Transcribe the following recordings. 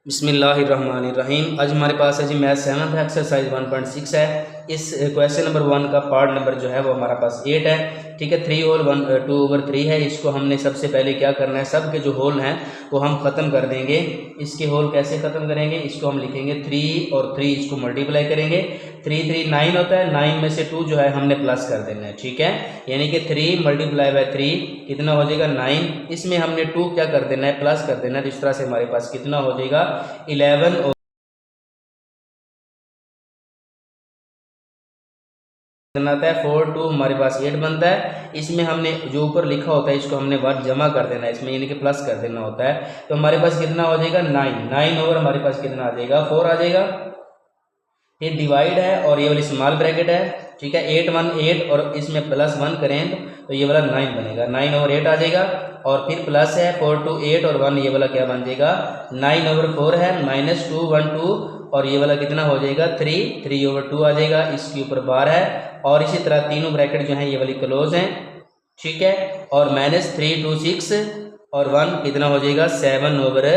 बिस्मिल्लाहिर्रहमानिर्रहीम। आज हमारे पास है जी मैथ 7th एक्सरसाइज 1.6 है। इस क्वेश्चन नंबर 1 का पार्ट नंबर जो है वो हमारा पास 8 है। ठीक है, 3 होल 2/3 है। इसको हमने सबसे पहले क्या करना है, सब के जो होल हैं वो हम ख़त्म कर देंगे। इसके होल कैसे ख़त्म करेंगे, इसको हम लिखेंगे 3 और 3 इसको मल्टीप्लाई करेंगे। 3 3 9 होता है, 9 में से 2 जो है हमने प्लस कर देना है। ठीक है, यानी कि 3 मल्टीप्लाई बाय 3 कितना हो जाएगा 9। इसमें हमने 2 क्या कर देना है, प्लस कर देना है। तो इस तरह से हमारे पास कितना हो जाएगा 11 और आता है 4 2 हमारे पास 8 बनता है। इसमें हमने जो ऊपर लिखा होता है इसको हमने वर्ड जमा कर देना है इसमें, यानी कि प्लस कर देना होता है। तो हमारे पास कितना हो जाएगा 9 ओवर हमारे पास कितना आ जाएगा 4 आ जाएगा। ये डिवाइड है और ये वाली स्मॉल ब्रैकेट है। ठीक है, 8 1 8 और इसमें प्लस 1 करें तो ये वाला 9 बनेगा, 9 ओवर 8 आ जाएगा। और फिर प्लस है 4 2 8 और 1, ये वाला क्या बन जाएगा 9 ओवर 4 है, माइनस 2 1 2 और ये वाला कितना हो जाएगा 3 ओवर 2 आ जाएगा। इसके ऊपर बार है और इसी तरह तीनों ब्रैकेट जो हैं ये वाली क्लोज हैं। ठीक है, और माइनस 3 2 6 और 1 कितना हो जाएगा 7 ओवर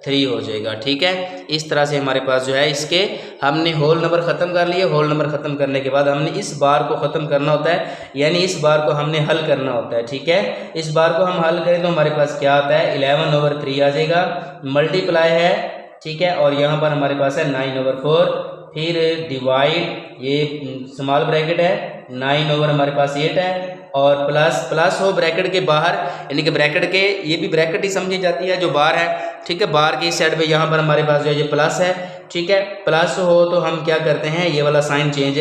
3 हो जाएगा। ठीक है, इस तरह से हमारे पास जो है इसके हमने होल नंबर ख़त्म कर लिए। होल नंबर ख़त्म करने के बाद हमने इस बार को ख़त्म करना होता है, यानी इस बार को हमने हल करना होता है। ठीक है, इस बार को हम हल करें तो हमारे पास क्या आता है 11 ओवर 3 आ जाएगा, मल्टीप्लाई है। ठीक है, और यहाँ पर हमारे पास है 9 ओवर 4, फिर डिवाइड, ये स्मॉल ब्रैकेट है, 9 ओवर हमारे पास 8 है और प्लस हो ब्रैकेट के बाहर, यानी कि ब्रैकेट के ये भी ब्रैकेट ही समझी जाती है जो बार है। ठीक है, बार की साइड पे यहाँ पर हमारे पास जो है ये प्लस है। ठीक है, प्लस हो तो हम क्या करते हैं ये वाला साइन चेंज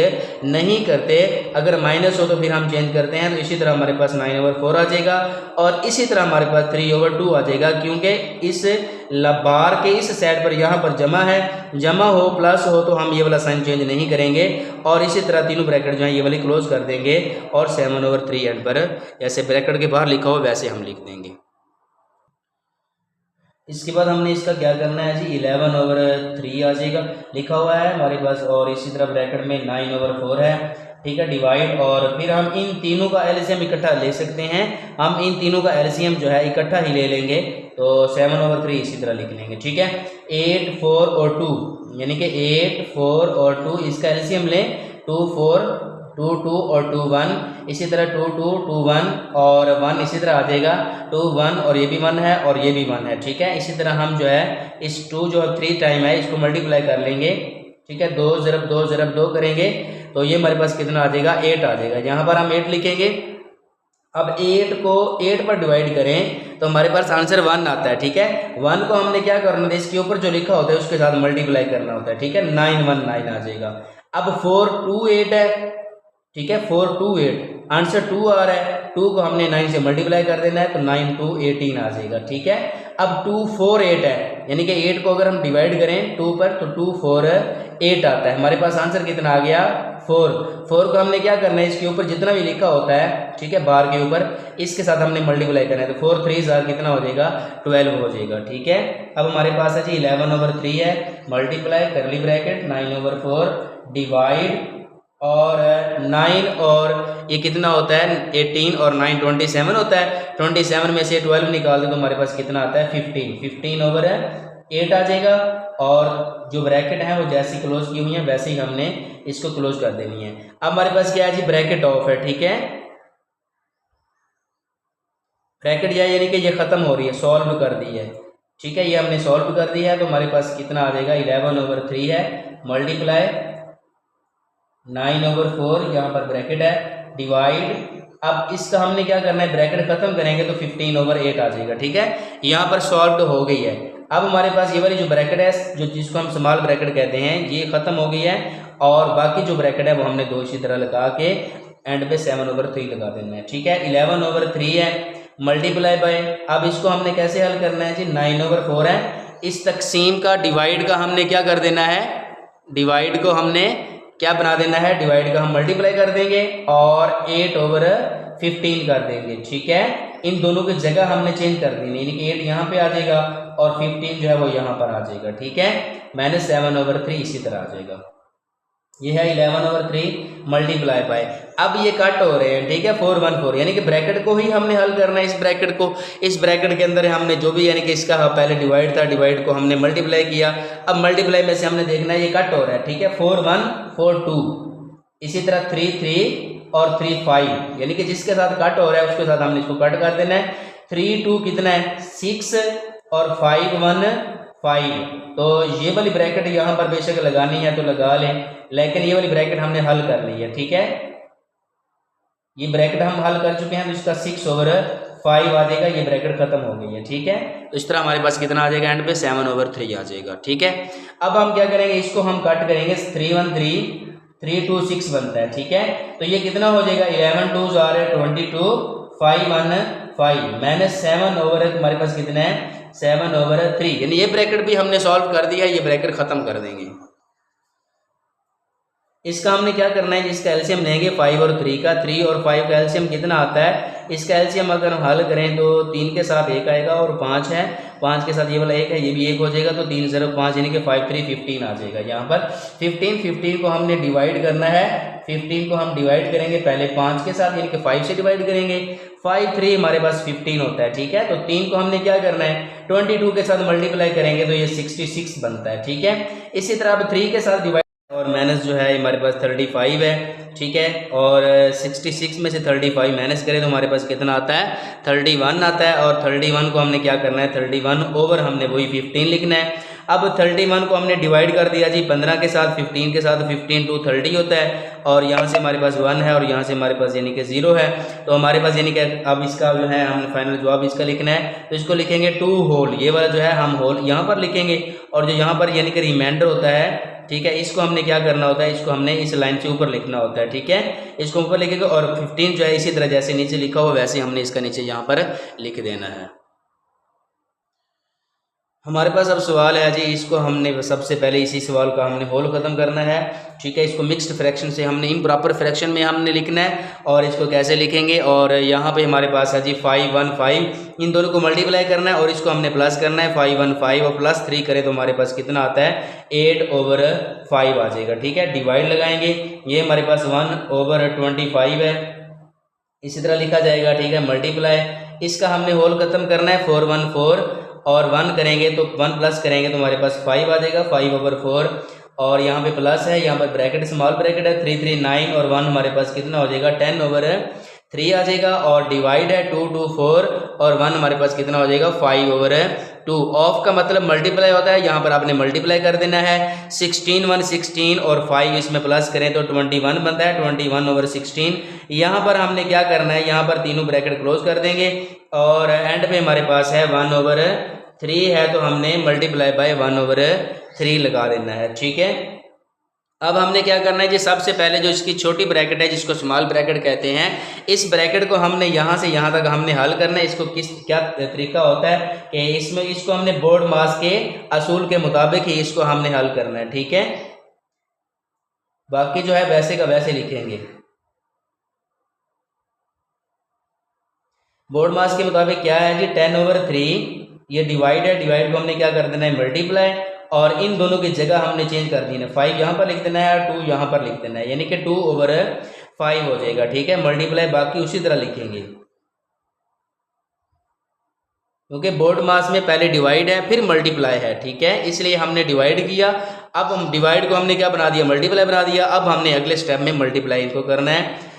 नहीं करते, अगर माइनस हो तो फिर हम चेंज करते हैं। तो इसी तरह हमारे पास 9 ओवर 4 आ जाएगा और इसी तरह हमारे पास 3 ओवर 2 आ जाएगा, क्योंकि इस बार के इस साइड पर यहाँ पर जमा है, जमा हो प्लस हो तो हम ये वाला साइन चेंज नहीं करेंगे। और इसी तरह तीनों ब्रैकेट जो है ये वाली क्लोज कर देंगे और 7 ओवर 3 एंड पर जैसे ब्रैकेट के बाहर लिखा हो वैसे हम लिख देंगे। इसके बाद हमने इसका क्या करना है जी 11 ओवर 3 आ जाएगा लिखा हुआ है हमारे पास, और इसी तरह ब्रैकेट में 9 ओवर 4 है। ठीक है, डिवाइड, और फिर हम इन तीनों का एलसीएम इकट्ठा ले सकते हैं। हम इन तीनों का एलसीएम जो है इकट्ठा ही ले लेंगे, तो 7 ओवर 3 इसी तरह लिख लेंगे। ठीक है, 8 4 और 2, यानी कि 8 4 और 2 इसका एलसीएम लें, 2 4 2 2 और 2 1, इसी तरह 2 2 2 1 और 1 इसी तरह आ जाएगा 2 1 और ये भी 1 है और ये भी 1 है। ठीक है, इसी तरह हम जो है इस 2 जो 3 टाइम है इसको मल्टीप्लाई कर लेंगे। ठीक है, 2 ज़रब 2 ज़रब 2 करेंगे तो ये हमारे पास कितना आ जाएगा 8 आ जाएगा। यहाँ पर हम 8 लिखेंगे। अब 8 को 8 पर डिवाइड करें तो हमारे पास आंसर 1 आता है। ठीक है, 1 को हमने क्या करना है, इसके ऊपर जो लिखा होता है उसके साथ मल्टीप्लाई करना होता है। ठीक है, 9 1 9 आ जाएगा। अब 4 2 8 है। ठीक है, 4 2 8 आंसर 2 आ रहा है, 2 को हमने 9 से मल्टीप्लाई कर देना है तो 9 2 18 आ जाएगा। ठीक है, अब 2 4 8 है, यानी कि 8 को अगर हम डिवाइड करें 2 पर तो 2 4 8 आता है। हमारे पास आंसर कितना आ गया 4 को हमने क्या करना है, इसके ऊपर जितना भी लिखा होता है, ठीक है, बार के ऊपर इसके साथ हमने मल्टीप्लाई करना है तो 4 3 कितना हो जाएगा 12 हो जाएगा। ठीक है, अब हमारे पास है जी 11 ओवर 3 है, मल्टीप्लाई करली ब्रैकेट 9 ओवर 4 डिवाइड, और 9 और ये कितना होता है 18 और 9 27 होता है। 27 में से 12 निकाल दे तो हमारे पास कितना आता है 15 ओवर 8 आ जाएगा। और जो ब्रैकेट है वो जैसी क्लोज की हुई है वैसे ही हमने इसको क्लोज कर देनी है। अब हमारे पास क्या है जी ब्रैकेट ऑफ है। ठीक है, ब्रैकेट यानी कि ये खत्म हो रही है, सॉल्व कर दी है। ठीक है, ये हमने सॉल्व कर दी है तो हमारे पास कितना आ जाएगा 11 ओवर 3 है, मल्टीप्लाई 9 ओवर 4, यहाँ पर ब्रैकेट है, डिवाइड। अब इसका हमने क्या करना है, ब्रैकेट खत्म करेंगे तो 15 ओवर 8 आ जाएगा। ठीक है, यहाँ पर सॉल्व हो गई है। अब हमारे पास ये वाली जो ब्रैकेट है, जो जिसको हम स्मॉल ब्रैकेट कहते हैं, ये खत्म हो गई है और बाकी जो ब्रैकेट है वो हमने 2 इसी तरह लगा के एंड पे 7 ओवर 3 लगा देना है। ठीक है, 11 ओवर 3 है, मल्टीप्लाई बाय, अब इसको हमने कैसे हल करना है जी 9 ओवर 4 है, इस तकसीम का डिवाइड का हमने क्या कर देना है, डिवाइड को हमने क्या बना देना है, डिवाइड का हम मल्टीप्लाई कर देंगे और 8 ओवर 15 कर देंगे। ठीक है, इन दोनों की जगह हमने चेंज कर देनी, यानी कि 8 यहाँ पे आ जाएगा और 15 जो है वो यहाँ पर आ जाएगा। ठीक है, -7 ओवर 3 इसी तरह आ जाएगा। ये है 11/3 मल्टीप्लाई बाय, अब ये कट हो रहे हैं, ठीक है, 414, यानी कि ब्रैकेट को ही हमने हल करना है, इस ब्रैकेट को, इस ब्रैकेट के अंदर हमने जो भी, यानी कि इसका पहले डिवाइड था, डिवाइड को हमने मल्टीप्लाई किया, अब मल्टीप्लाई में से हमने देखना है ये कट हो रहा है, ठीक है, 4142, इसी तरह 33 और 35, यानी कि जिसके साथ कट हो रहा है उसके साथ हमने इसको कट कर देना है। 32 कितना है 6 और 515, तो ये वाली ब्रैकेट यहाँ पर बेशक लगानी है तो लगा लें, लेकिन ये वाली ब्रैकेट हमने हल कर ली है, ठीक है, ये ब्रैकेट हम हल कर चुके हैं, तो इसका 6/5 आ जाएगा, ये ब्रैकेट खत्म हो गई है, ठीक है। तो इस तरह हमारे पास कितना आ जाएगा एंड पे 7/3 आ जाएगा, ठीक है। अब हम क्या करेंगे, इसको हम कट करेंगे, 313 326 बनता है, ठीक है, तो ये कितना हो जाएगा 11 2 आ रहे 22 515 माइनस 7/, हमारे पास कितना है 7/3, यानी ये ब्रैकेट भी हमने सॉल्व कर दिया है, ये ब्रैकेट खत्म कर देंगे। इसका हमने क्या करना है, जिसका एलसीएम लेंगे 5 और 3 का, 3 और 5 का एलसीएम कितना आता है, इसका एलसीएम अगर हम हल करें तो 3 के साथ 1 आएगा और 5 है, 5 के साथ ये वाला 1 है, ये भी 1 हो जाएगा, तो 3 0 5 यानी कि 5 3 15 आ जाएगा। यहाँ पर 15 को हमने डिवाइड करना है, 15 को हम डिवाइड करेंगे पहले 5 के साथ, यानी कि 5 से डिवाइड करेंगे, 5 3 हमारे पास 15 होता है, ठीक है, तो 3 को हमने क्या करना है 22 के साथ मल्टीप्लाई करेंगे तो ये 66 बनता है, ठीक है। इसी तरह अब 3 के साथ डिवाइड और माइनस जो है हमारे पास 35 है, ठीक है, और 66 में से 35 माइनस करें तो हमारे पास कितना आता है 31 आता है, और 31 को हमने क्या करना है 31 ओवर हमने वही 15 लिखना है। अब 31 को हमने डिवाइड कर दिया जी 15 के साथ, 15 के साथ, 15 2 30 होता है, और यहाँ से हमारे पास 1 है और यहाँ से हमारे पास यानी कि 0 है, तो हमारे पास यानी कि अब इसका जो है हमने फाइनल जवाब इसका लिखना है, तो इसको लिखेंगे 2 होल, ये वाला जो है हम होल यहाँ पर लिखेंगे, और जो यहाँ पर यानी कि रिमाइंडर होता है, ठीक है, इसको हमने क्या करना होता है, इसको हमने इस लाइन से ऊपर लिखना होता है, ठीक है, इसको ऊपर लिखेंगे, और 15 जो है इसी तरह जैसे नीचे लिखा हुआ वैसे हमने इसका नीचे यहाँ पर लिख देना है। हमारे पास अब सवाल है जी, इसको हमने सबसे पहले इसी सवाल का हमने होल ख़त्म करना है, ठीक है, इसको मिक्स्ड फ्रैक्शन से हमने इम्प्रॉपर फ्रैक्शन में हमने लिखना है, और इसको कैसे लिखेंगे, और यहाँ पे हमारे पास है जी 515, इन दोनों को मल्टीप्लाई करना है और इसको हमने प्लस करना है, 515 और प्लस 3 करें तो हमारे पास कितना आता है 8/5 आ जाएगा, ठीक है, डिवाइड लगाएंगे, ये हमारे पास 1/25 है, इसी तरह लिखा जाएगा, ठीक है, मल्टीप्लाई, इसका हमने होल ख़त्म करना है 414 और 1 करेंगे तो 1 प्लस करेंगे तो हमारे पास 5 आ जाएगा, 5/4, और यहाँ पे प्लस है, यहाँ पर ब्रैकेट स्मॉल ब्रैकेट है, 339 और 1 हमारे पास कितना हो जाएगा 10/3 आ जाएगा, और डिवाइड है 2 2 4 और 1 हमारे पास कितना हो जाएगा 5/2, ऑफ का मतलब मल्टीप्लाई होता है, यहाँ पर आपने मल्टीप्लाई कर देना है, 16 1 16 और 5 इसमें प्लस करें तो 21 बनता है, 21/16, यहाँ पर हमने क्या करना है, यहाँ पर तीनों ब्रैकेट क्लोज कर देंगे, और एंड पे हमारे पास है 1/3 है, तो हमने मल्टीप्लाई बाय 1/3 लगा देना है, ठीक है। अब हमने क्या करना है जी, सबसे पहले जो इसकी छोटी ब्रैकेट है जिसको स्मॉल ब्रैकेट कहते हैं, इस ब्रैकेट को हमने यहाँ से यहाँ तक हमने हल करना है, इसको किस क्या तरीका होता है कि इसमें इसको हमने बोर्ड मास के असूल के मुताबिक ही इसको हमने हल करना है, ठीक है, बाकी जो है वैसे का वैसे लिखेंगे, बोर्ड मास के मुताबिक क्या है जी 10/3, ये डिवाइड है, डिवाइड को हमने क्या कर देना है मल्टीप्लाई, और इन दोनों की जगह हमने चेंज कर दी है, 5 यहाँ पर लिख देना है और 2 यहाँ पर लिख देना है, यानी कि 2/5 हो जाएगा, ठीक है, मल्टीप्लाई बाकी उसी तरह लिखेंगे, क्योंकि बोर्ड मास में पहले डिवाइड है फिर मल्टीप्लाई है, ठीक है, इसलिए हमने डिवाइड किया, अब हम डिवाइड को हमने क्या बना दिया मल्टीप्लाई बना दिया, अब हमने अगले स्टेप में मल्टीप्लाई इनको करना है।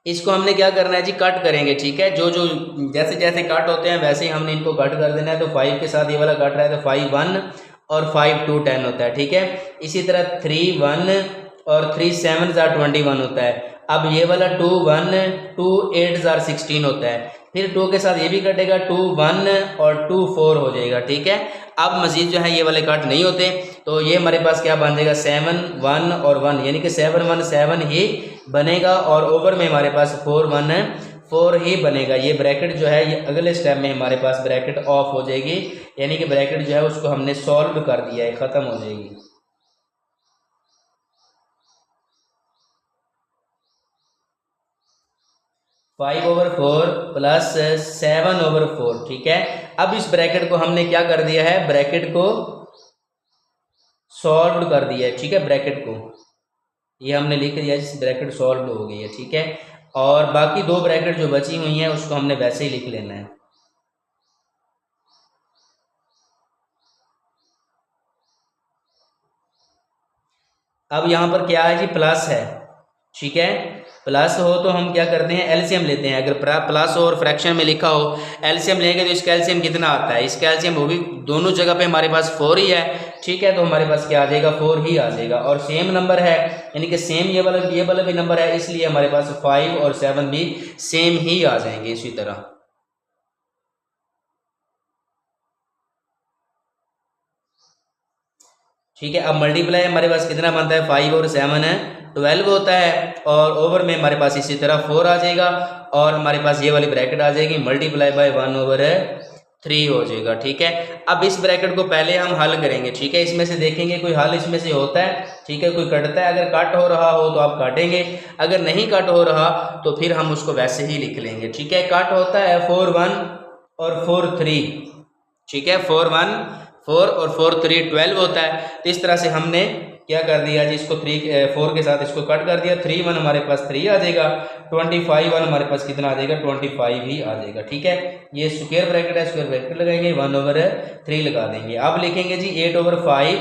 इसको हमने क्या करना है जी कट करेंगे, ठीक है, जो जो जैसे जैसे कट होते हैं वैसे ही हमने इनको कट कर देना है, तो 5 के साथ ये वाला कट रहा है तो 5 1 और 5 2 10 होता है, ठीक है, इसी तरह 3 1 और 3 7 21 होता है, अब ये वाला 2 1 2 8 16 होता है, फिर 2 के साथ ये भी कटेगा 2 1 और 2 4 हो जाएगा, ठीक है। अब मजीद जो है ये वाले कट नहीं होते, तो ये हमारे पास क्या बन जाएगा 7 1 और 1, यानी कि 7 1 7 ही बनेगा, और ओवर में हमारे पास 4 1 4 ही बनेगा, ये ब्रैकेट जो है ये अगले स्टेप में हमारे पास ब्रैकेट ऑफ हो जाएगी, यानी कि ब्रैकेट जो है उसको हमने सॉल्व कर दिया है, ख़त्म हो जाएगी। 5/4 प्लस 7/4, ठीक है। अब इस ब्रैकेट को हमने क्या कर दिया है, ब्रैकेट को सॉल्व कर दिया है, ठीक है। ब्रैकेट को ये हमने लिख दिया, जिस ब्रैकेट सॉल्व हो गई है, ठीक है। और बाकी दो ब्रैकेट जो बची हुई हैं उसको हमने वैसे ही लिख लेना है। अब यहाँ पर क्या है जी, प्लस है, ठीक है। प्लस हो तो हम क्या करते हैं, एलसीएम लेते हैं। अगर प्लस हो और फ्रैक्शन में लिखा हो, एलसीएम लेंगे तो इसका एलसीएम कितना आता है, इसका एलसीएम वो भी दोनों जगह पे हमारे पास 4 ही है, ठीक है। तो हमारे पास क्या आ जाएगा, 4 ही आ जाएगा। और सेम नंबर है, यानी कि सेम ये वाला भी नंबर है, इसलिए हमारे पास 5 और 7 भी सेम ही आ जाएंगे इसी तरह। ठीक है। अब मल्टीप्लाई हमारे पास कितना बनता है, 5 और 7 है, 12 होता है। और ओवर में हमारे पास इसी तरह 4 आ जाएगा, और हमारे पास ये वाली ब्रैकेट आ जाएगी, मल्टीप्लाई बाय 1/3 हो जाएगा, ठीक है। अब इस ब्रैकेट को पहले हम हल करेंगे, ठीक है। इसमें से देखेंगे कोई हल इसमें से होता है, ठीक है, कोई कटता है। अगर कट हो रहा हो तो आप काटेंगे, अगर नहीं कट हो रहा तो फिर हम उसको वैसे ही लिख लेंगे, ठीक है। कट होता है 4 1 और 4 3, ठीक है। 4 1 4 और 4 3 12 होता है। तो इस तरह से हमने क्या कर दिया जी, इसको 4 के साथ इसको कट कर दिया। 3 1 हमारे पास 3 आ जाएगा, 25 1 हमारे पास कितना आ जाएगा, 25 ही आ जाएगा, ठीक है। ये स्क्वायर ब्रैकेट है, स्क्वायर ब्रैकेट लगाएंगे, 1/3 लगा देंगे। अब लिखेंगे जी 8/5,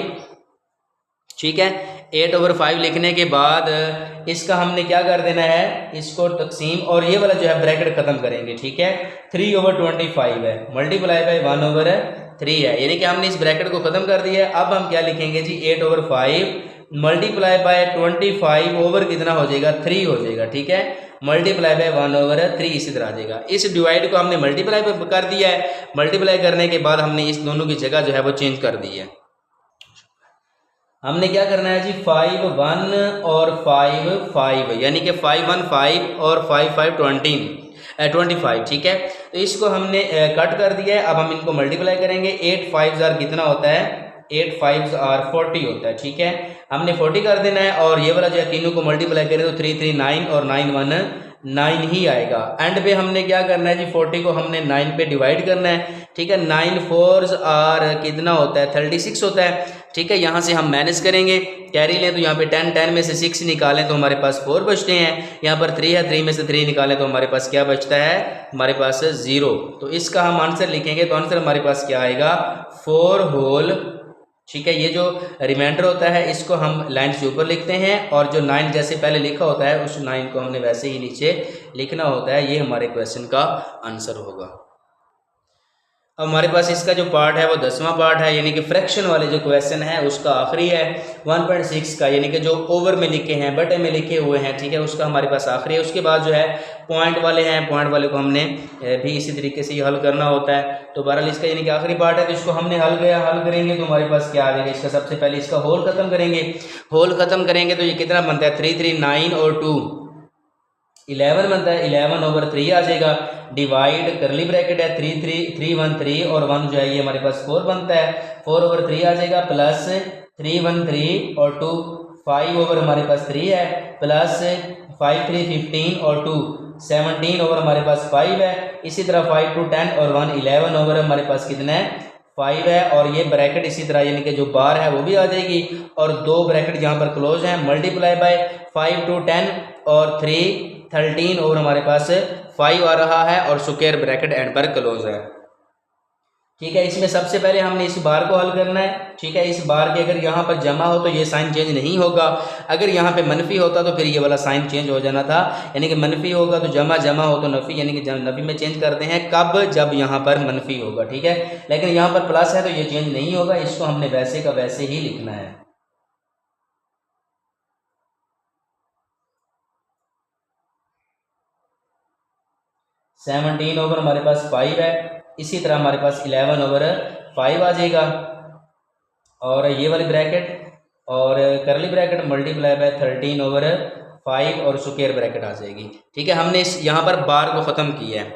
ठीक है। 8/5 लिखने के बाद इसका हमने क्या कर देना है, इसको तकसीम, और ये वाला जो है ब्रैकेट खत्म करेंगे, ठीक है। 3/25 है, मल्टीप्लाई बाय 1/3 है, यानी कि हमने इस ब्रैकेट को खत्म कर दिया है। अब हम क्या लिखेंगे जी, 8/5 मल्टीप्लाई बाय 25 ओवर कितना हो जाएगा, 3 हो जाएगा, ठीक है। मल्टीप्लाई बाय 1/3 इसी तरह आ जाएगा। इस डिवाइड को हमने मल्टीप्लाई कर दिया है, मल्टीप्लाई करने के बाद हमने इस दोनों की जगह जो है वो चेंज कर दी है। हमने क्या करना है जी, 5 1 और 5 5, यानी कि 5 1 5 और 5 5 25, ठीक है। तो इसको हमने कट कर दिया है। अब हम इनको मल्टीप्लाई करेंगे। 8 5 कितना होता है, 8 5 40 होता है, ठीक है। हमने 40 कर देना है, और ये वाला जो है तीनों को मल्टीप्लाई करें तो 3 3 9 और 9 1 9 ही आएगा। एंड पे हमने क्या करना है जी, 40 को हमने 9 पे डिवाइड करना है, ठीक है। 9 4 कितना होता है, 36 होता है, ठीक है। यहाँ से हम माइनस करेंगे, कैरी लें तो यहाँ पे 10 10 में से 6 निकालें तो हमारे पास 4 बचते हैं। यहाँ पर 3 है, 3 में से 3 निकालें तो हमारे पास क्या बचता है, हमारे पास 0। तो इसका हम आंसर लिखेंगे तो आंसर हमारे पास क्या आएगा, 4 होल, ठीक है। ये जो रिमाइंडर होता है इसको हम लाइन से ऊपर लिखते हैं, और जो 9 जैसे पहले लिखा होता है उस 9 को हमने वैसे ही नीचे लिखना होता है। ये हमारे क्वेश्चन का आंसर होगा। अब हमारे पास इसका जो पार्ट है वो 10वां पार्ट है, यानी कि फ्रैक्शन वाले जो क्वेश्चन है उसका आखिरी है 1.6 का, यानी कि जो ओवर में लिखे हैं, बटे में लिखे हुए हैं, ठीक है, उसका हमारे पास आखिरी है। उसके बाद जो है पॉइंट वाले हैं, पॉइंट वाले को हमने भी इसी तरीके से हल करना होता है। तो बहरहाल इसका यानी कि आखिरी पार्ट है, तो इसको हमने हल करेंगे तो हमारे पास क्या आ जाएगा, इसका सबसे पहले इसका होल खत्म करेंगे। होल खत्म करेंगे तो ये कितना बनता है, 3 3 9 और 2 11 बनता है, 11/3 आ जाएगा। डिवाइड करली ब्रैकेट है, 3 1 3 और 1 जो है ये हमारे पास 4 बनता है, 4/3 आ जाएगा। प्लस 3 1 3 और 2 5 ओवर हमारे पास 3 है, प्लस 5 3 15 और 2 17 ओवर हमारे पास 5 है। इसी तरह 5 2 10 और 1 11 ओवर हमारे पास कितना है, 5 है। और ये ब्रैकेट इसी तरह यानी कि जो बार है वो भी आ जाएगी, और दो ब्रैकेट यहाँ पर क्लोज हैं, मल्टीप्लाई बाय 5 2 10 और 3 13 ओवर हमारे पास 5 आ रहा है, और स्क्वायर ब्रैकेट एंड पर क्लोज है, ठीक है। इसमें सबसे पहले हमने इस बार को हल करना है, ठीक है। इस बार के अगर यहाँ पर जमा हो तो ये साइन चेंज नहीं होगा, अगर यहाँ पे मनफी होता तो फिर ये वाला साइन चेंज हो जाना था, यानी कि मनफी होगा तो जमा, जमा हो तो नफ़ी, यानी कि नफ़ी में चेंज करते हैं कब, जब यहाँ पर मनफी होगा, ठीक है। लेकिन यहाँ पर प्लस है तो ये चेंज नहीं होगा, इसको हमने वैसे का वैसे ही लिखना है। सेवनटीन ओवर हमारे पास 5 है, इसी तरह हमारे पास 11/5 आ जाएगा, और ये वाली ब्रैकेट और करली ब्रैकेट मल्टीप्लाई बाय 13/5 और स्क्वायर ब्रैकेट आ जाएगी, ठीक है। हमने इस यहाँ पर बार को ख़त्म किया है,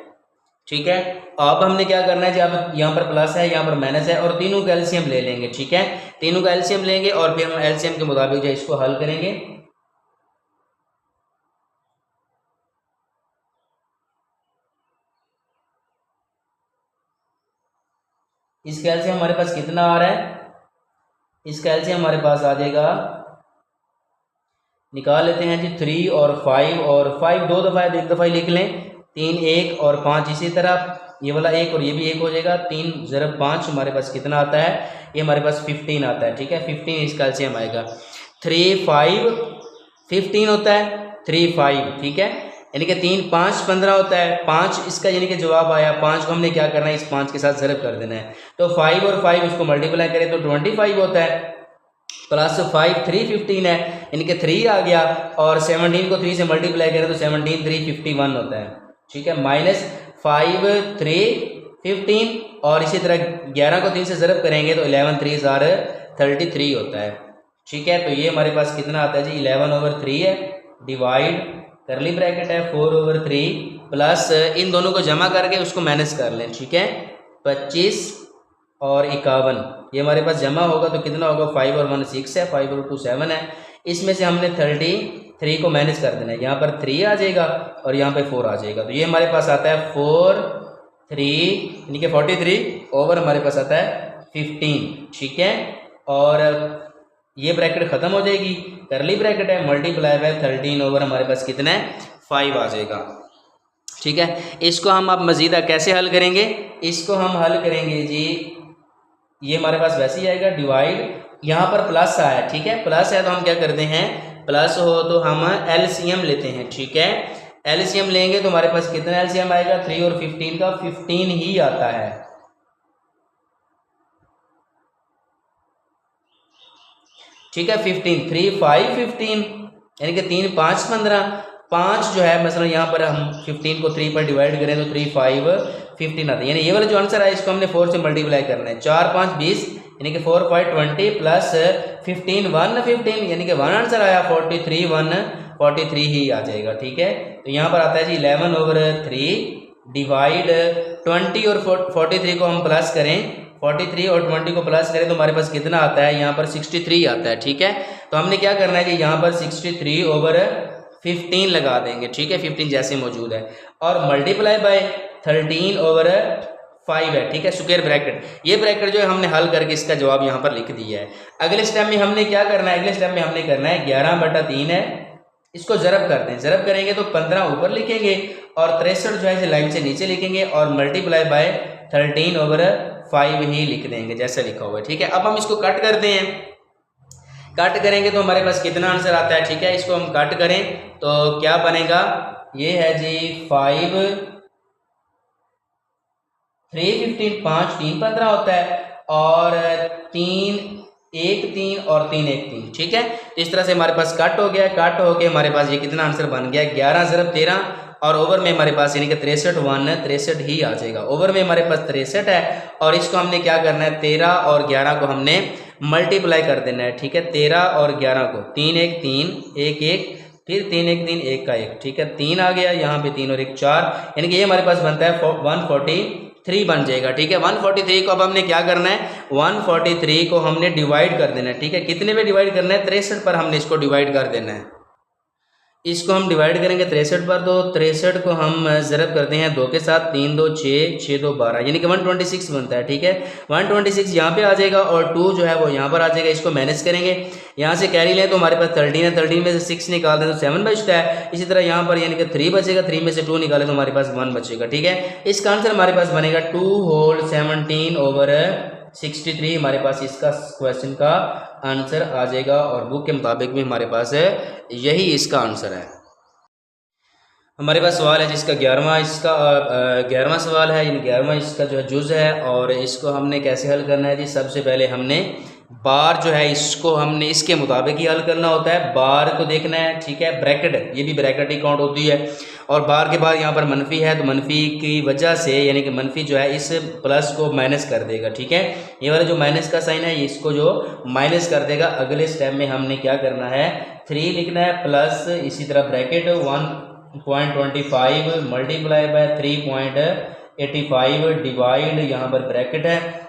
ठीक है। अब हमने क्या करना है, जब यहाँ पर प्लस है, यहाँ पर माइनस है, और तीनों का एलसीएम ले लेंगे, ठीक है। तीनों का एलसीएम लेंगे और फिर हम एलसीएम के मुताबिक जो इसको हल करेंगे। इसका एलसीएम हमारे पास कितना आ रहा है, इसका एलसीएम हमारे पास आ जाएगा, निकाल लेते हैं जी 3 और 5, और 5 दो दफ़ा है, एक दफ़ा ही लिख लें, 3 1 और 5 इसी तरह, ये वाला 1 और ये भी 1 हो जाएगा, 3 ज़रब 5 हमारे पास कितना आता है, ये हमारे पास 15 आता है। ठीक है, 15 इसका एलसीएम आएगा। 3 5 15 होता है, 3 5, ठीक है, यानी कि 3 5 15 होता है, 5 इसका यानी कि जवाब आया। 5 को हमने क्या करना है, इस 5 के साथ ज़रब कर देना है, तो 5 और 5 इसको मल्टीप्लाई करें तो 25 होता है, प्लस 5 3 15 है, यानी कि 3 आ गया, और 17 को 3 से मल्टीप्लाई करें तो 17 3 51 होता है। ठीक है, माइनस 5 3 15, और इसी तरह 11 को 3 से ज़रब करेंगे तो 11 3 33 होता है। ठीक है, तो ये हमारे पास कितना आता है जी, 11/3 है, डिवाइड करली ब्रैकेट है 4/3, प्लस इन दोनों को जमा करके उसको माइनस कर लें। ठीक है, 25 और 51, ये हमारे पास जमा होगा तो कितना होगा, 5 और 1 6 है, 5 और 2 7 है, इसमें से हमने 33 को माइनस कर देना है, यहाँ पर 3 आ जाएगा और यहाँ पे 4 आ जाएगा, तो ये हमारे पास आता है 4 3 यानी कि 43 ओवर हमारे पास आता है 15। ठीक है, और ये ब्रैकेट ख़त्म हो जाएगी, करली ब्रैकेट है, मल्टीप्लाई बाय 13 ओवर हमारे पास कितना है, 5 आ जाएगा। ठीक है, इसको हम अब मज़ीदा कैसे हल करेंगे, इसको हम हल करेंगे जी, ये हमारे पास वैसे ही आएगा, डिवाइड, यहाँ पर प्लस आया, ठीक है, प्लस है तो हम क्या करते हैं, प्लस हो तो हम एलसीएम लेते हैं। ठीक है, एलसीएम लेंगे तो हमारे पास कितना एलसीएम आएगा, 3 और 15 का 15 ही आता है। ठीक है, 15 3 5 15 यानी कि 3 5 15, 5 जो है मसलन यहाँ पर हम 15 को 3 पर डिवाइड करें तो 3 5 15 आता है, यानी ये वाला जो आंसर है इसको हमने 4 से मल्टीप्लाई करना है, 4 5 20 यानी कि 4 5 20 प्लस 15 1 15 यानी कि 1 आंसर आया, 43 1 43 ही आ जाएगा। ठीक है, तो यहाँ पर आता है जी 11/3 डिवाइड 20 और 43 को हम प्लस करें, 43 और 20 को प्लस करें तो हमारे पास कितना आता है, यहाँ पर 63 आता है। ठीक है, तो हमने क्या करना है कि यहाँ पर 63/15 लगा देंगे। ठीक है, 15 जैसे मौजूद है, और मल्टीप्लाई बाय 13/5 है। ठीक है, स्क्वायर ब्रैकेट, ये ब्रैकेट जो है हमने हल करके इसका जवाब यहाँ पर लिख दिया है। अगले स्टेप में हमने क्या करना है, अगले स्टेप में हमने करना है 11/3 है, इसको ज़रब करते हैं, ज़रब करेंगे तो 15 ऊपर लिखेंगे और 63 जो है इसे लाइन से नीचे लिखेंगे और मल्टीप्लाई बाय 13/5 ही लिख देंगे जैसे लिखा हुआ है। ठीक है, अब हम इसको कट करते हैं, कट करेंगे तो हमारे पास कितना आंसर आता है। ठीक है, इसको हम कट करें तो क्या बनेगा, ये है जी 5 3 15 5 3 15 होता है, और 3 1 3 और 3 1 3। ठीक है, तो इस तरह से हमारे पास कट हो गया, कट होके हमारे पास ये कितना आंसर बन गया, 11/13, और ओवर में हमारे पास यानी कि 63 1 63 ही आ जाएगा। ओवर में हमारे पास 63 है, और इसको हमने क्या करना है, 13 और 11 को हमने मल्टीप्लाई कर देना है। ठीक है, 13 और 11 को 3 1 3 1 1, फिर 3 1 3 1 का 1। ठीक है, 3 आ गया, यहाँ पे 3 और 1 4, यानी कि ये हमारे पास बनता है 143 बन जाएगा। ठीक है, 143 को अब हमने क्या करना है, 143 को हमने डिवाइड कर देना है। ठीक है, कितने में डिवाइड करना है, 63 पर हमने इसको डिवाइड कर देना है। इसको हम डिवाइड करेंगे 63 पर, तो 63 को हम ज़रब करते हैं 2 के साथ, 3 2 6 6 2 12 यानी कि 126 बनता है। ठीक है, 126 यहाँ पे आ जाएगा और 2 जो है वो यहाँ पर आ जाएगा। इसको मैनेज करेंगे, यहाँ से कैरी लें तो हमारे पास 13 है, 13 में से 6 निकाल दें तो 7 बचता है। इसी तरह यहाँ पर यानी कि 3 बचेगा, 3 में से 2 निकालें तो हमारे पास 1 बचेगा। ठीक है, इसका आंसर हमारे पास बनेगा 2 होल 17/63 हमारे पास इसका क्वेश्चन का आंसर आ जाएगा, और बुक के मुताबिक भी हमारे पास यही इसका आंसर है। हमारे पास सवाल है जिसका 11वां सवाल है, यानी 11वां इसका जो है जुज़ है, और इसको हमने कैसे हल करना है जी। सबसे पहले हमने बार जो है इसको हमने इसके मुताबिक ही हल करना होता है, बार को देखना है। ठीक है, ब्रैकेट, ये भी ब्रैकेट ही काउंट होती है, और बार के बाद यहाँ पर मनफी है तो मनफी की वजह से यानी कि मनफी जो है इस प्लस को माइनस कर देगा। ठीक है, ये वाला जो माइनस का साइन है इसको जो माइनस कर देगा। अगले स्टेप में हमने क्या करना है, 3 लिखना है, प्लस इसी तरह ब्रैकेट 1.25 मल्टीप्लाई बाय 3.85 डिवाइड, यहाँ पर ब्रैकेट है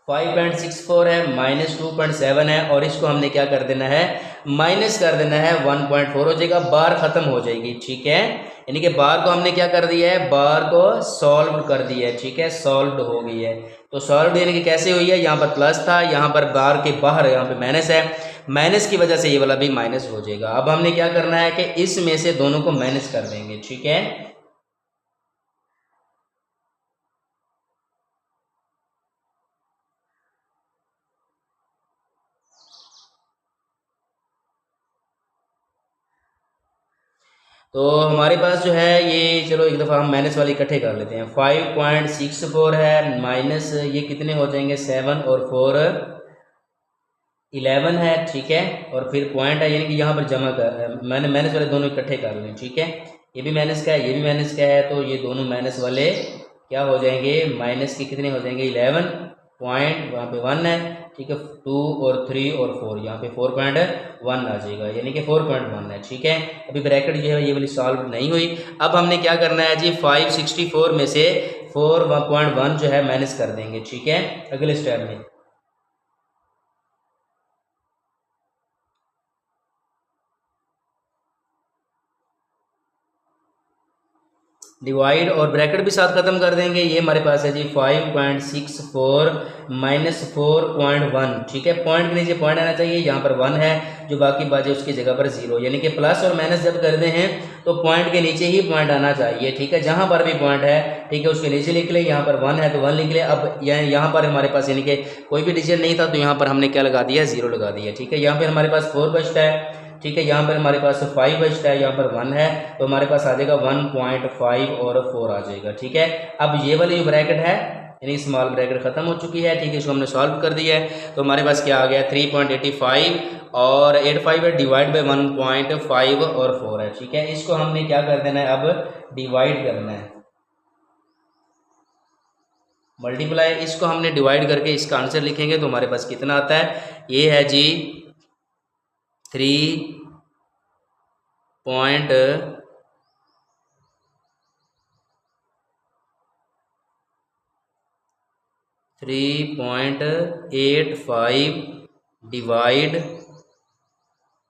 5.64 है, -2.7 है, और इसको हमने क्या कर देना है, माइनस कर देना है 1.4 हो जाएगा, बार ख़त्म हो जाएगी। ठीक है, यानी कि बार को हमने क्या कर दिया है, बार को सॉल्व कर दिया है। ठीक है, सॉल्व हो गई है। तो सॉल्व यानी कि कैसे हुई है, यहाँ पर प्लस था, यहाँ पर बार के बाहर यहाँ पे माइनस है, माइनस की वजह से ये वाला भी माइनस हो जाएगा। अब हमने क्या करना है कि इसमें से दोनों को माइनस कर देंगे। ठीक है, तो हमारे पास जो है ये, चलो एक दफ़ा हम माइनस वाले इकट्ठे कर लेते हैं। 5.64 है माइनस ये कितने हो जाएंगे, 7 और 4 11 है। ठीक है, और फिर पॉइंट है, यानी कि यहाँ पर जमा कर, मैंने माइनस वाले दोनों इकट्ठे कर लें। ठीक है, ये भी माइनस का है, ये भी माइनस का है, तो ये दोनों माइनस वाले क्या हो जाएंगे, माइनस के कितने हो जाएंगे, 11 पॉइंट, वहाँ पे 1 है। ठीक है, 2 और 3 और 4, यहाँ पे 4.1 आ जाएगा, यानी कि 4.1 है। ठीक है, अभी ब्रैकेट जो है ये वाली सॉल्व नहीं हुई। अब हमने क्या करना है जी, 564 में से 4.1 जो है माइनस कर देंगे। ठीक है, अगले स्टेप में डिवाइड और ब्रैकेट भी साथ खत्म कर देंगे। ये हमारे पास है जी 5.64 माइनस 4.1। ठीक है, पॉइंट के नीचे पॉइंट आना चाहिए, यहाँ पर 1 है, जो बाकी बाजे उसकी जगह पर 0, यानी कि प्लस और माइनस जब करते हैं तो पॉइंट के नीचे ही पॉइंट आना चाहिए। ठीक है, जहाँ पर भी पॉइंट है, ठीक है, उसके नीचे लिख ले, यहाँ पर 1 है तो 1 लिख ले। अब यहाँ पर हमारे पास यानी कि कोई भी डिजिट नहीं था, तो यहाँ पर हमने क्या लगा दिया, 0 लगा दिया। ठीक है, यहाँ पर हमारे पास 4 बचता है। ठीक है, यहाँ पर हमारे पास 5 बचता है, यहाँ पर 1 है, तो हमारे पास आ जाएगा 1.5 और 4 आ जाएगा। ठीक है, अब ये वाली जो ब्रैकेट है, यानी स्मॉल ब्रैकेट खत्म हो चुकी है। ठीक है, इसको हमने सॉल्व कर दिया है, तो हमारे पास क्या आ गया, 3.85 और 85 है, डिवाइड बाई 1.5 और 4 है। ठीक है, इसको हमने क्या कर देना है, अब डिवाइड करना है, मल्टीप्लाई, इसको हमने डिवाइड करके इसका आंसर लिखेंगे तो हमारे पास कितना आता है, ये है जी 3.85 डिवाइड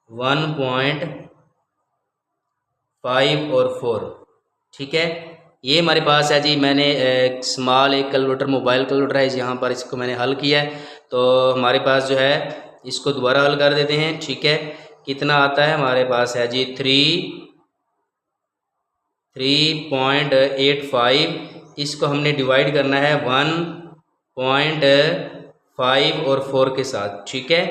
1.5 और 4। ठीक है, ये हमारे पास है जी, मैंने स्मॉल एक कैलकुलेटर, मोबाइल कैलकुलेटर है, यहाँ पर इसको मैंने हल किया है, तो हमारे पास जो है इसको दोबारा हल कर देते हैं। ठीक है, कितना आता है, हमारे पास है जी 3.85, इसको हमने डिवाइड करना है 1.5 और 4 के साथ। ठीक है,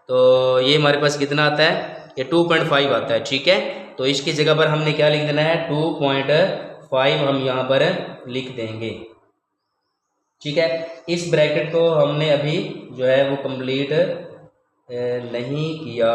तो ये हमारे पास कितना आता है, ये 2.5 आता है। ठीक है, तो इसकी जगह पर हमने क्या लिख देना है, 2.5 हम यहाँ पर लिख देंगे। ठीक है, इस ब्रैकेट को हमने अभी जो है वो कंप्लीट नहीं किया,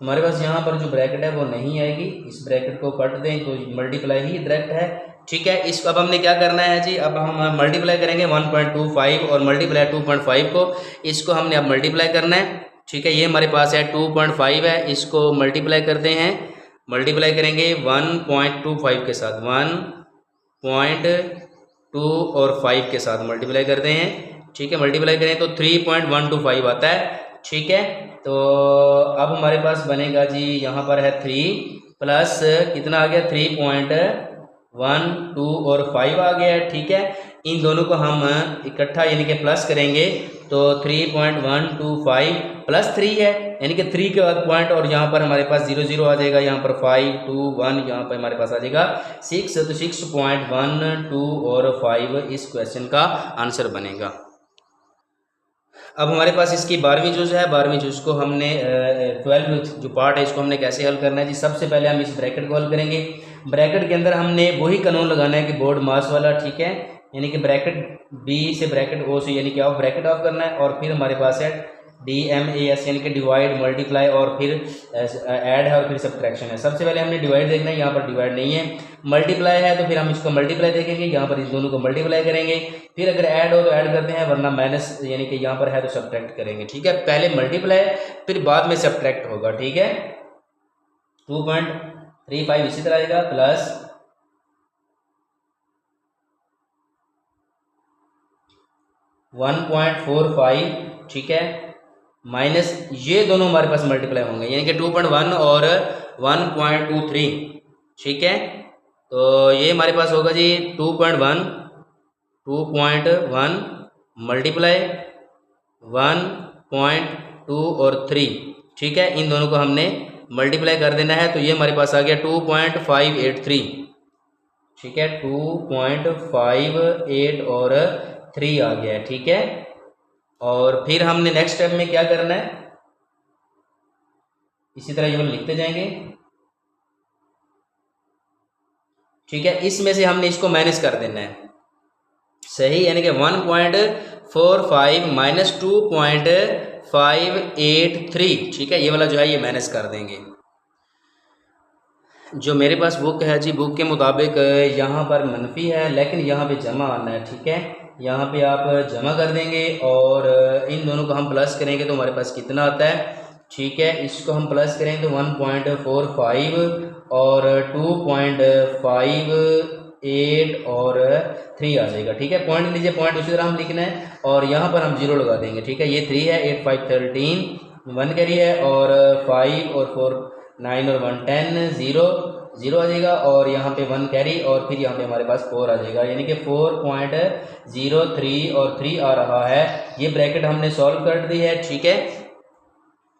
हमारे पास यहाँ पर जो ब्रैकेट है वो नहीं आएगी, इस ब्रैकेट को कट दें तो मल्टीप्लाई ही डायरेक्ट है। ठीक है, इसको अब हमने क्या करना है जी, अब हम मल्टीप्लाई करेंगे 1.25 और मल्टीप्लाई 2.5 को, इसको हमने अब मल्टीप्लाई करना है। ठीक है, ये हमारे पास है 2.5 है, इसको मल्टीप्लाई करते हैं, मल्टीप्लाई करेंगे 1.25 के साथ, 1.2 और 5 के साथ मल्टीप्लाई करते हैं। ठीक है, मल्टीप्लाई करें तो 3.125 आता है। ठीक है, तो अब हमारे पास बनेगा जी, यहाँ पर है 3 प्लस कितना आ गया, 3.12 और 5 आ गया है। ठीक है, इन दोनों को हम इकट्ठा यानी कि प्लस करेंगे तो 3.125 प्लस 3 है, यानी कि 3 के बाद पॉइंट और यहाँ पर हमारे पास 0 0 आ जाएगा, यहाँ पर 5 2 1, यहाँ पर हमारे पास आ जाएगा 6, तो 6.12 और 5 इस क्वेश्चन का आंसर बनेगा। अब हमारे पास इसकी 12वीं जूज़ है, 12वीं जूज़ को हमने 12 जो पार्ट है इसको हमने कैसे हल करना है जी, सबसे पहले हम इस ब्रैकेट को हल करेंगे। ब्रैकेट के अंदर हमने वही कानून लगाना है कि बोर्ड मास वाला। ठीक है, यानी कि ब्रैकेट बी से ब्रैकेट ओ से यानी कि ऑफ ब्रैकेट ऑफ करना है, और फिर हमारे पास है DMAS यानी कि डिवाइड मल्टीप्लाई और फिर ऐड है और फिर सब्ट्रैक्शन है। सबसे पहले हमने डिवाइड देखना है, यहाँ पर डिवाइड नहीं है, मल्टीप्लाई है, तो फिर हम इसको मल्टीप्लाई देखेंगे, यहाँ पर इस दोनों को मल्टीप्लाई करेंगे, फिर अगर ऐड हो तो ऐड करते हैं, वरना माइनस यानी कि यहाँ पर है तो सब्ट्रैक्ट करेंगे। ठीक है, पहले मल्टीप्लाई फिर बाद में सब्ट्रैक्ट होगा। ठीक है, 2.35 इसी तरह आएगा प्लस 1.45। ठीक है, माइनस ये दोनों हमारे पास मल्टीप्लाई होंगे, यानी कि 2.1 और 1.23। ठीक है, तो ये हमारे पास होगा जी 2.1 मल्टीप्लाई 1.2 और 3। ठीक है, इन दोनों को हमने मल्टीप्लाई कर देना है, तो ये हमारे पास आ गया 2.583। ठीक है, 2.58 और 3 आ गया है। ठीक है, और फिर हमने नेक्स्ट स्टेप में क्या करना है, इसी तरह ये लिखते जाएंगे। ठीक है, इसमें से हमने इसको माइनस कर देना है, सही, यानी कि 1.45 माइनस 2.583। ठीक है, ये वाला जो है ये माइनस कर देंगे। जो मेरे पास बुक है जी, बुक के मुताबिक यहाँ पर मनफी है, लेकिन यहाँ पे जमा आना है। ठीक है, यहाँ पे आप जमा कर देंगे और इन दोनों को हम प्लस करेंगे तो हमारे पास कितना आता है। ठीक है, इसको हम प्लस करेंगे तो 1.45 और 2.58 और 3 आ जाएगा। ठीक है, पॉइंट लीजिए, पॉइंट उसी तरह हम लिखना है और यहाँ पर हम 0 लगा देंगे। ठीक है, ये 3 है, 8 5 13 1 कैरी है और 5 और 4 9 और 1 10 0 0 आ जाएगा और यहाँ पे 1 कैरी और फिर यहाँ पे हमारे पास 4 आ जाएगा, यानी कि 4.03 और 3 आ रहा है। ये ब्रैकेट हमने सॉल्व कर दी है। ठीक है,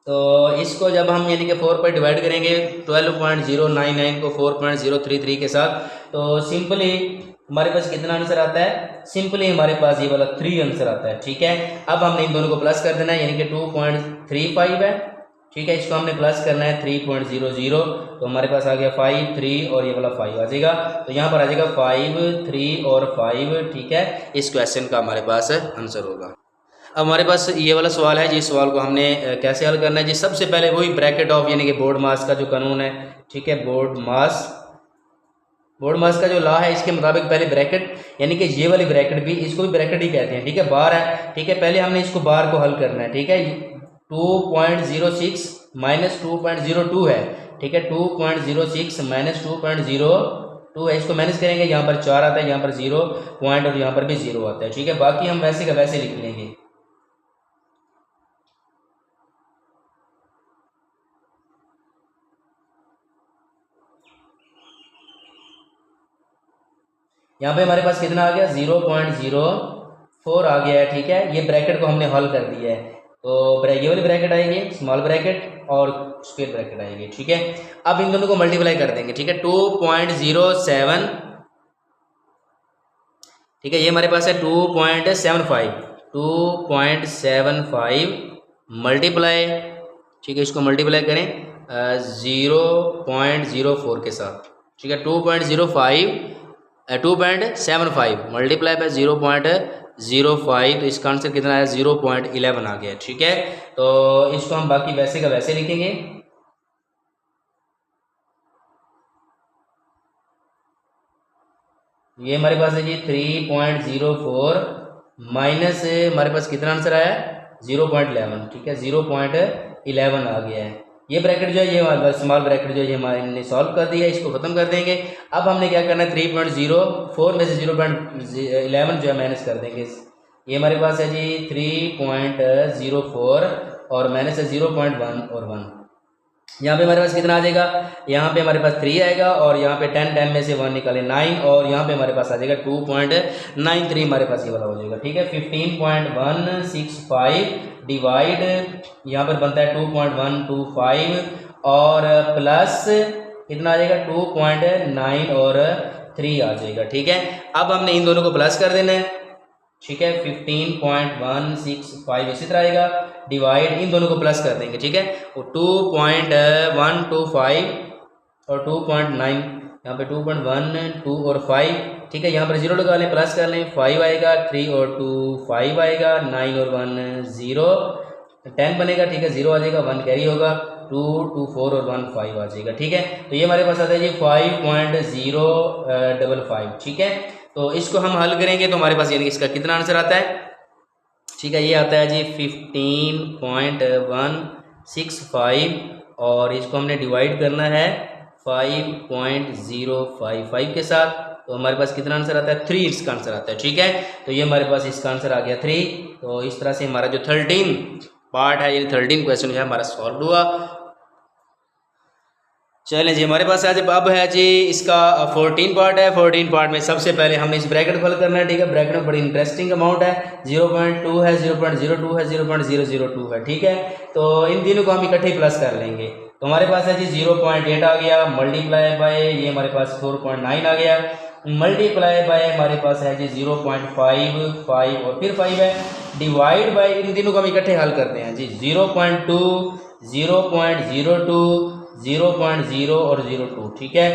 तो इसको जब हम यानी कि 4 पर डिवाइड करेंगे 12.099 को 4.033 के साथ, तो सिंपली हमारे पास कितना आंसर आता है, सिंपली हमारे पास ये वाला 3 आंसर आता है। ठीक है, अब हमने इन दोनों को प्लस कर देना है, यानी कि 2.35 है। ठीक है, इसको हमने प्लस करना है 3.00, तो हमारे पास आ गया 5 3 और ये वाला 5 आ जाएगा, तो यहाँ पर आ जाएगा 5 3 और 5। ठीक है, इस क्वेश्चन का हमारे पास आंसर होगा। अब हमारे पास ये वाला सवाल है, जिस सवाल को हमने कैसे हल करना है जी। सबसे पहले वही ब्रैकेट ऑफ यानी कि बोर्ड मास का जो कानून है। ठीक है, बोर्ड मास का जो लॉ है, इसके मुताबिक पहले ब्रैकेट यानी कि ये वाली ब्रैकेट भी, इसको भी ब्रैकेट ही कहते हैं। ठीक है, बार है। ठीक है, पहले हमने इसको बार को हल करना है। ठीक है, 2.06 माइनस 2.02 है। ठीक है, 2.06 माइनस 2.02 है, इसको माइनस करेंगे, यहाँ पर 4 आता है, यहाँ पर 0 पॉइंट और यहाँ पर भी 0 आता है। ठीक है, बाकी हम वैसे का वैसे लिख लेंगे। यहाँ पे हमारे पास कितना आ गया, 0.04 आ गया है। ठीक है, ये ब्रैकेट को हमने हल कर दिया है, तो ये वाली ब्रैकेट आएगी स्मॉल ब्रैकेट और स्क्वायर ब्रैकेट आएगी। ठीक है, अब इन दोनों को मल्टीप्लाई कर देंगे। ठीक है, 2.07। ठीक है, ये हमारे पास है 2.75 मल्टीप्लाई। ठीक है, इसको मल्टीप्लाई करें 0.04 के साथ। ठीक है, 2.75 मल्टीप्लाई बाय 0.05, तो इसका आंसर कितना है, 0.11 आ गया। ठीक है, तो इसको हम बाकी वैसे का वैसे लिखेंगे। ये हमारे पास है जी 3.04 माइनस हमारे पास कितना आंसर आया, 0.11। ठीक है, 0.11 आ गया है। ये ब्रैकेट जो है, ये स्मॉल ब्रैकेट जो है हमने सॉल्व कर दिया है, इसको ख़त्म कर देंगे। अब हमने क्या करना है, 3.04 में से 0.11 जो है माइनस कर देंगे। ये हमारे पास है जी 3.04 और माइनस है 0.1 और 1। यहाँ पे हमारे पास कितना आ जाएगा, यहाँ पे हमारे पास 3 आएगा और यहाँ पे 10 में से 1 निकाले 9 और यहाँ पे हमारे पास आ जाएगा 2.93 हमारे पास ये वाला हो जाएगा। ठीक है, 15.165 डिवाइड यहाँ पर बनता है 2.125 और प्लस कितना आ जाएगा 2.9 और 3 आ जाएगा। ठीक है, अब हमने इन दोनों को प्लस कर देना है। ठीक है, 15.165 इसी तरह आएगा, डिवाइड इन दोनों को प्लस कर देंगे। ठीक है, वो 2.125 और 2.9, यहाँ पे 2.1 2 और 5। ठीक है, यहाँ पर 0 लगा लें, प्लस कर लें, 5 आएगा, 3 और 2 5 आएगा, 9 और 1 0 10 बनेगा। ठीक है, 0 आ जाएगा, 1 कैरी होगा, 2 2 4 और 1 5 आ जाएगा। ठीक है, तो ये हमारे पास आता है जी 5.055। ठीक है, तो इसको हम हल करेंगे तो हमारे पास यानी इसका कितना आंसर आता है। ठीक है, ये आता है जी 15.165 और इसको हमने डिवाइड करना है 5.055 के साथ, तो हमारे पास कितना आंसर आता है, 3 इसका आंसर आता है। ठीक है, तो ये हमारे पास इसका आंसर आ गया 3। तो इस तरह से हमारा जो 13 पार्ट है, यानी 13 क्वेश्चन जो है हमारा सॉल्व हुआ। चलें जी, हमारे पास आज अब है जी इसका 14 पार्ट है। 14 पार्ट में सबसे पहले हमने इस ब्रैकेट फिल करना है, ठीक है। ब्रैकेट में बड़ी इंटरेस्टिंग अमाउंट है, 0.2 है, 0.02 है, 0.002 है, ठीक है। तो इन तीनों को हम इकट्ठे प्लस कर लेंगे। तो हमारे पास है जी 0.8 आ गया, मल्टीप्लाई बाय ये हमारे पास 4.9 आ गया, मल्टीप्लाई बाय हमारे पास है जी 0.55 और फिर 5 है, डिवाइड बाय इन तीनों को हम इकट्ठे हल करते हैं जी। 0.2, 0.02, 0.0 और 0.2, ठीक है।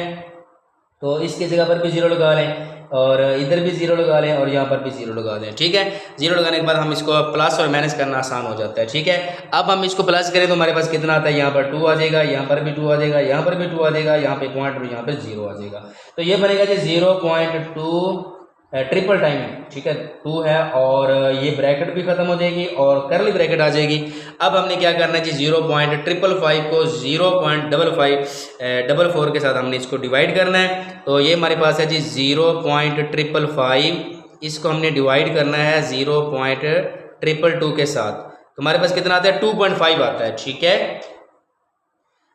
तो इसकी जगह पर भी 0 लगा लें और इधर भी 0 लगा लें और यहाँ पर भी 0 लगा दें, ठीक है। 0 लगाने के बाद हम इसको प्लस और माइनस करना आसान हो जाता है, ठीक है। अब हम इसको प्लस करें तो हमारे पास कितना आता है, यहाँ पर 2 आ जाएगा, यहाँ पर भी 2 आ जाएगा, यहाँ पर भी 2 आ जाएगा, यहाँ पे पॉइंट और यहाँ पर 0 आ जाएगा। तो ये बनेगा जी 0.2 ट्रिपल टाइम, ठीक है, 2 है और ये ब्रैकेट भी खत्म हो जाएगी और करली ब्रैकेट आ जाएगी। अब हमने क्या करना है जी 0.555 को 0.55 के साथ हमने इसको डिवाइड करना है। तो ये हमारे पास है जी 0.555, इसको हमने डिवाइड करना है 0.222 के साथ। तो हमारे पास कितना आता है, 2.5 आता है, ठीक है।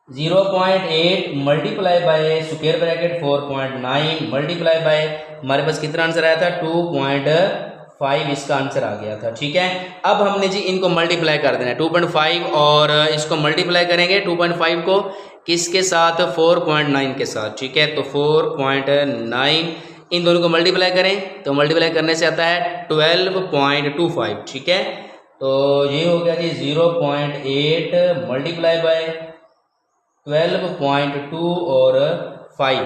0.8 multiply by square bracket 4.9 multiply by हमारे पास कितना आंसर आया था, 2.5 इसका आंसर आ गया था, ठीक है। अब हमने जी इनको मल्टीप्लाई कर देना है 2.5 और इसको मल्टीप्लाई करेंगे 2.5 को किसके साथ, 4.9 के साथ, ठीक है। तो 4.9 इन दोनों को मल्टीप्लाई करें तो मल्टीप्लाई करने से आता है 12.25, ठीक है। तो ये हो गया जी 0.8 मल्टीप्लाई बाय 12.2 और 5।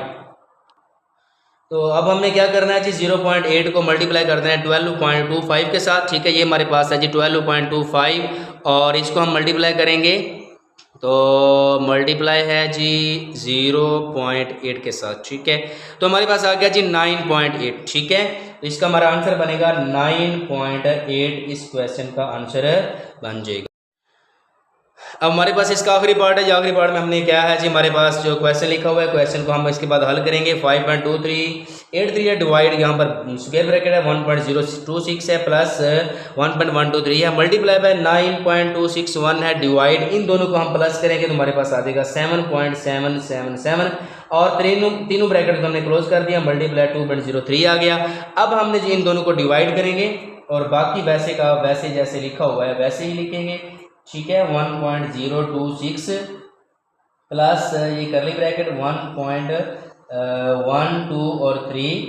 तो अब हमने क्या करना है जी 0.8 को मल्टीप्लाई करना है 12.25 के साथ, ठीक है। ये हमारे पास है जी 12.25 और इसको हम मल्टीप्लाई करेंगे तो मल्टीप्लाई है जी 0.8 के साथ, ठीक है। तो हमारे पास आ गया जी 9.8, ठीक है। तो इसका हमारा आंसर बनेगा 9.8, इस क्वेश्चन का आंसर बन जाएगा। अब हमारे पास इसका आखिरी पार्ट है। आखिरी पार्ट में हमने क्या है जी, हमारे पास जो क्वेश्चन लिखा हुआ है, क्वेश्चन को हम इसके बाद हल करेंगे। 5.2383 है, डिवाइड यहाँ पर स्क्वायर ब्रैकेट है 1.026 है, प्लस 1.123 है, मल्टीप्लाई बाय 9.261 है, डिवाइड इन दोनों को हम प्लस करेंगे तो हमारे पास आ जाएगा 7.777 और तीनों ब्रैकेट को हमने क्लोज कर दिया, मल्टीप्लाई 2.03 आ गया। अब हमने जी इन दोनों को डिवाइड करेंगे और बाकी वैसे का वैसे जैसे लिखा हुआ है वैसे ही लिखेंगे, ठीक है। 1.026 प्लस ये करली ब्रैकेट 1.12 और 3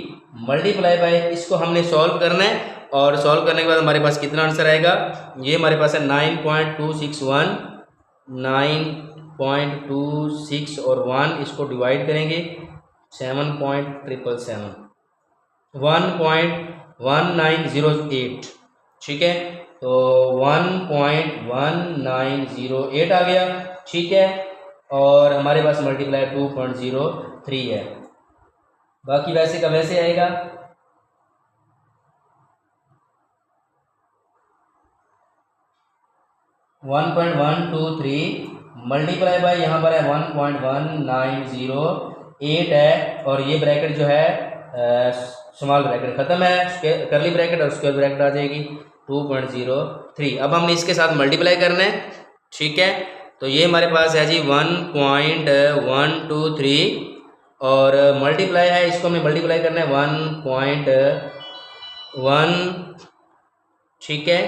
मल्टीप्लाई बाय, इसको हमने सॉल्व करना है और सॉल्व करने के बाद हमारे पास कितना आंसर आएगा, ये हमारे पास है 9.261, 9.26 और 1 इसको डिवाइड करेंगे 7.777, 1.1908, ठीक है। तो 1.1908 आ गया, ठीक है। और हमारे पास मल्टीप्लाई 2.03 है, बाकी वैसे का वैसे आएगा। वन पॉइंट 123 मल्टीप्लाई बाय यहाँ पर है 1.1908 है और ये ब्रैकेट जो है स्मॉल ब्रैकेट खत्म है, करली ब्रैकेट और स्क्वायर ब्रैकेट आ जाएगी 2.03। अब हमने इसके साथ मल्टीप्लाई करना है, ठीक है। तो ये हमारे पास है जी 1.123 और मल्टीप्लाई है, इसको हमें मल्टीप्लाई करना है 1.1, ठीक है।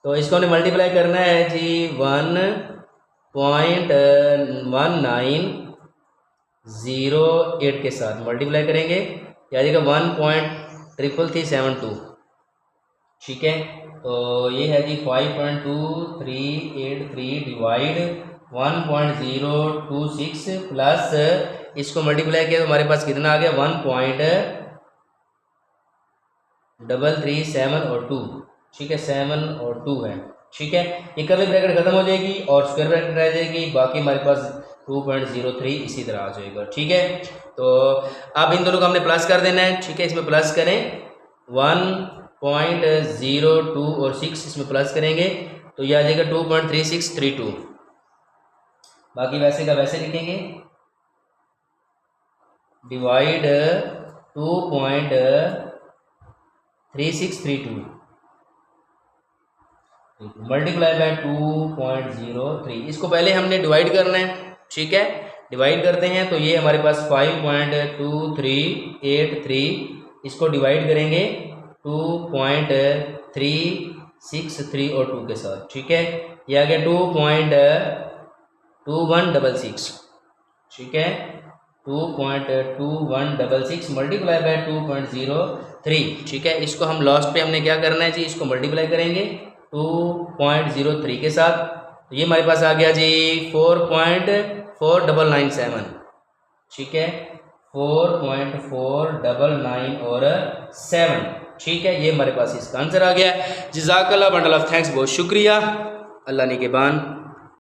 तो इसको हमने मल्टीप्लाई करना है जी 1.1908 के साथ मल्टीप्लाई करेंगे, यानी कि 1.33372, ठीक है। तो ये है जी 5.2383 डिवाइड 1.026 प्लस इसको मल्टीप्लाई किया तो हमारे पास कितना आ गया 1.337 और 2, ठीक है, 7 और 2 है, ठीक है। ये करली ब्रैकेट खत्म हो जाएगी और स्क्वायर ब्रैकेट रह जाएगी, बाकी हमारे पास 2.03 इसी तरह आ जाएगा, ठीक है। तो अब इन दोनों को हमने प्लस कर देना है, ठीक है। इसमें प्लस करें 1.02 और 6 इसमें प्लस करेंगे तो यह आ जाएगा 2.3632, बाकी वैसे का वैसे लिखेंगे, डिवाइड 2.3632 मल्टीप्लाई बाय 2.03, इसको पहले हमने डिवाइड करना है, ठीक है। डिवाइड करते हैं तो ये हमारे पास 5.2383, इसको डिवाइड करेंगे 2.363 और 2 के साथ, ठीक है। ये आ गया 2.2166, ठीक है। 2.2166 मल्टीप्लाई बाय 2.03, ठीक है। इसको हम लास्ट पे हमने क्या करना है जी, इसको मल्टीप्लाई करेंगे 2.03 के साथ, तो ये हमारे पास आ गया जी 4.4997, ठीक है। 4.499 और 7, ठीक है। ये हमारे पास इसका आंसर आ गया। जज़ाकल्लाह, बंडल ऑफ थैंक्स, बहुत शुक्रिया, अल्लाह निगहबान।